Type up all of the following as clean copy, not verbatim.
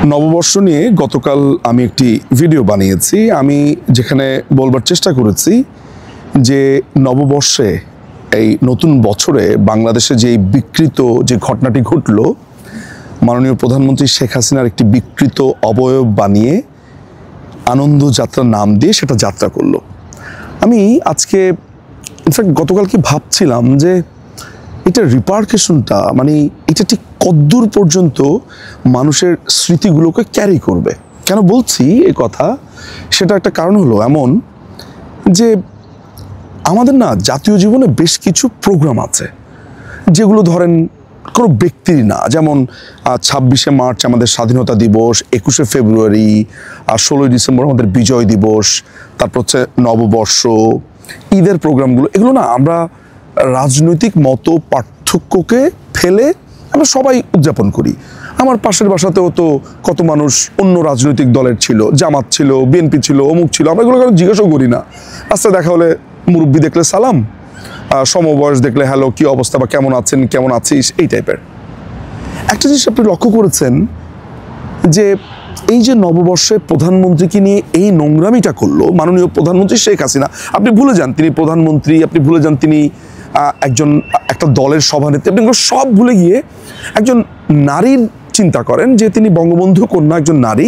নববর্ষ নিয়ে গতকাল আমি একটি ভিডিও বানিয়েছি। আমি যেখানে বলবার চেষ্টা করেছি যে নববর্ষে এই নতুন বছরে বাংলাদেশে যে বিকৃত যে ঘটনাটি ঘটল, মাননীয় প্রধানমন্ত্রী শেখ হাসিনার একটি বিকৃত অবয়ব বানিয়ে আনন্দ যাত্রার নাম দিয়ে সেটা যাত্রা করলো। আমি আজকে ইনফ্যাক্ট গতকালকে ভাবছিলাম যে এটা রিপার্কেশনটা মানে এটা ঠিক কদ্দূর পর্যন্ত মানুষের স্মৃতিগুলোকে ক্যারি করবে। কেন বলছি এ কথা, সেটা একটা কারণ হলো এমন যে আমাদের না জাতীয় জীবনে বেশ কিছু প্রোগ্রাম আছে যেগুলো ধরেন কোনো ব্যক্তির না, যেমন 26শে মার্চ আমাদের স্বাধীনতা দিবস, 21শে ফেব্রুয়ারি, 16ই ডিসেম্বর আমাদের বিজয় দিবস, তারপর হচ্ছে নববর্ষ, ঈদের প্রোগ্রামগুলো, এগুলো না আমরা রাজনৈতিক মত পার্থক্যকে ফেলে আমরা সবাই উদযাপন করি। আমার পাশের বাসাতেও তো কত মানুষ অন্য রাজনৈতিক দলের ছিল, জামাত ছিল, বিএনপি ছিল, অমুক ছিল, আমরা এগুলো কারণ জিজ্ঞাসাও করি না। রাস্তায় দেখা হলে মুরব্বি দেখলে সালাম, সমবয়স দেখলে হ্যালো কি অবস্থা বা কেমন আছেন, কেমন আছিস, এই টাইপের। একটা জিনিস আপনি লক্ষ্য করেছেন যে এই যে নববর্ষে প্রধানমন্ত্রীকে নিয়ে এই নোংরামিটা করলো মাননীয় প্রধানমন্ত্রী শেখ হাসিনা। আপনি ভুলে যান তিনি প্রধানমন্ত্রী, আপনি ভুলে যান তিনি একটা দলের সভানেত্রী, আপনি সব ভুলে গিয়ে একজন নারীর চিন্তা করেন যে তিনি বঙ্গবন্ধু কন্যা একজন নারী,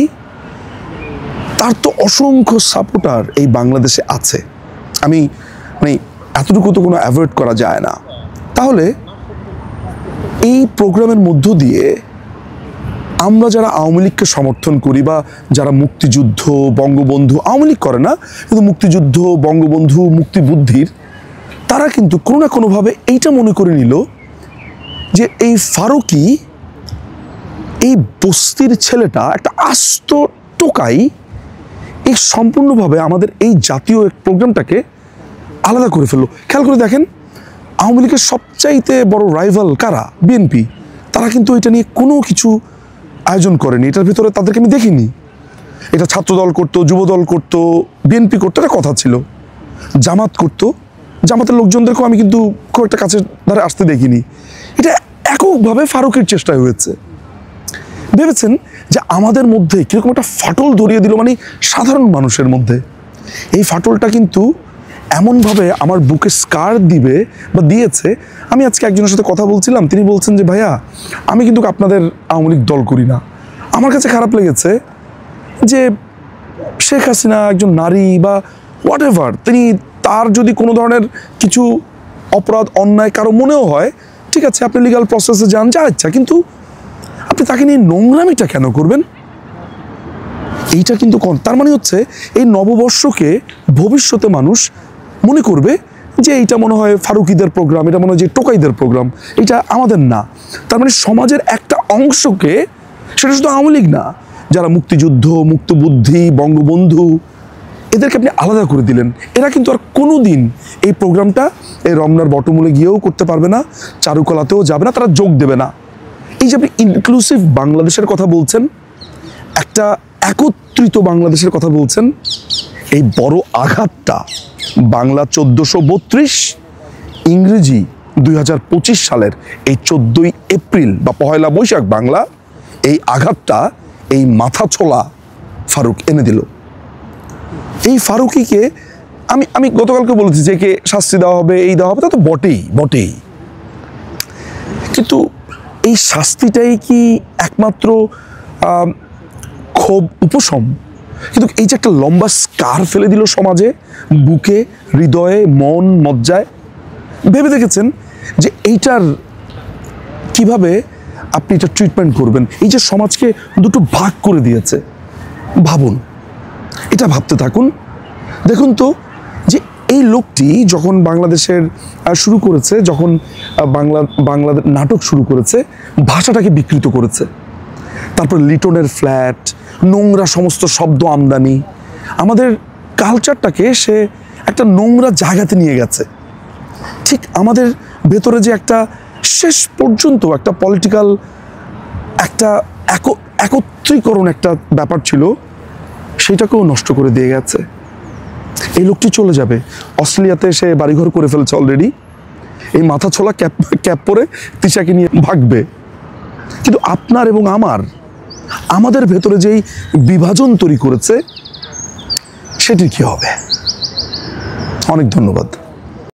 তার তো অসংখ্য সাপোর্টার এই বাংলাদেশে আছে। আমি মানে এতটুকু তো কোনো অ্যাভয়েড করা যায় না। তাহলে এই প্রোগ্রামের মধ্য দিয়ে আমরা যারা আওয়ামী লীগকে সমর্থন করি বা যারা মুক্তিযুদ্ধ, বঙ্গবন্ধু, আওয়ামী লীগ করে না কিন্তু মুক্তিযুদ্ধ, বঙ্গবন্ধু, মুক্তিবুদ্ধির, তারা কিন্তু কোনো না কোনোভাবে এইটা মনে করে নিল যে এই ফারুকী, এই বস্তির ছেলেটা একটা আস্ত টোকাই, এই সম্পূর্ণভাবে আমাদের এই জাতীয় প্রোগ্রামটাকে আলাদা করে ফেললো। খেয়াল করে দেখেন, আওয়ামী লীগের সবচাইতে বড় রাইভাল কারা? বিএনপি। তারা কিন্তু এটা নিয়ে কোনো কিছু আয়োজন করেনি, এটার ভিতরে তাদেরকে আমি দেখিনি। এটা ছাত্রদল করতো, যুবদল করতো, বিএনপি করতো, এটা কথা ছিল। জামাত করতো, জামাতের লোকজনদেরকেও আমি কিন্তু খুব একটা কাছে ধারে আসতে দেখিনি। এটা এককভাবে ফারুকের চেষ্টায় হয়েছে। ভেবেছেন যে আমাদের মধ্যে কীরকম একটা ফাটল ধরিয়ে দিল, মানে সাধারণ মানুষের মধ্যে। এই ফাটলটা কিন্তু এমনভাবে আমার বুকে স্কার দিবে বা দিয়েছে। আমি আজকে একজনের সাথে কথা বলছিলাম, তিনি বলছেন যে ভাইয়া আমি কিন্তু আপনাদের আওয়ামী লীগ দল করি না, আমার কাছে খারাপ লেগেছে যে শেখ হাসিনা একজন নারী বা হোয়াট এভার, তিনি তার যদি কোনো ধরনের কিছু অপরাধ অন্যায় কারো মনেও হয়, ঠিক আছে আপনি লিগাল প্রসেসে যান, যা ইচ্ছা, কিন্তু আপনি তাকে নিয়ে নোংরামিটা কেন করবেন? এইটা কিন্তু তার মানে হচ্ছে এই নববর্ষকে ভবিষ্যতে মানুষ মনে করবে যে এইটা মনে হয় ফারুকিদের প্রোগ্রাম, এটা মনে হয় যে টোকাইদের প্রোগ্রাম, এটা আমাদের না। তার মানে সমাজের একটা অংশকে, সেটা শুধু আওয়ামী লীগ না, যারা মুক্তিযুদ্ধ, মুক্তবুদ্ধি, বঙ্গবন্ধু, এদেরকে আপনি আলাদা করে দিলেন। এরা কিন্তু আর কোনো দিন এই প্রোগ্রামটা এই রমনার বটমূলে গিয়েও করতে পারবে না, চারুকলাতেও যাবে না, তারা যোগ দেবে না। এই যে আপনি ইনক্লুসিভ বাংলাদেশের কথা বলছেন, একটা একত্রিত বাংলাদেশের কথা বলছেন, এই বড় আঘাতটা বাংলা 1432, ইংরেজি 2025 সালের এই 14ই এপ্রিল বা পহেলা বৈশাখ বাংলা, এই আঘাতটা এই মাথা ছোলা ফারুক এনে দিল। এই ফারুকিকে আমি গতকালকে বলেছি যে কে শাস্তি দেওয়া হবে, এই দেওয়া হবে, তা তো বটেই, কিন্তু এই শাস্তিটাই কি একমাত্র ক্ষোভ উপশম? কিন্তু এই যে একটা লম্বা স্কার ফেলে দিল সমাজে, বুকে, হৃদয়ে, মন, মজ্জায়, ভেবে দেখেছেন যে এইটার কিভাবে আপনি এটা ট্রিটমেন্ট করবেন? এই যে সমাজকে দুটো ভাগ করে দিয়েছে, ভাবুন, এটা ভাবতে থাকুন। দেখুন তো যে এই লোকটি যখন বাংলাদেশের শুরু করেছে, যখন বাংলাদেশ নাটক শুরু করেছে, ভাষাটাকে বিকৃত করেছে। তারপর লিটনের ফ্ল্যাট, নোংরা সমস্ত শব্দ আমদানি, আমাদের কালচারটাকে সে একটা নোংরা জায়গাতে নিয়ে গেছে। ঠিক আমাদের ভেতরে যে একটা শেষ পর্যন্ত একটা পলিটিক্যাল একটা একত্রীকরণ একটা ব্যাপার ছিল, সেটাকেও নষ্ট করে দিয়ে গেছে। এই লোকটি চলে যাবে, অস্ট্রেলিয়াতে সে বাড়িঘর করে ফেলছে অলরেডি, এই মাথা ছোলা ক্যাপ পরে তিশাকে নিয়ে ভাগবে। কিন্তু আপনার এবং আমার আমাদের ভেতরে যেই বিভাজন তৈরি করেছে সেটির কি হবে? অনেক ধন্যবাদ।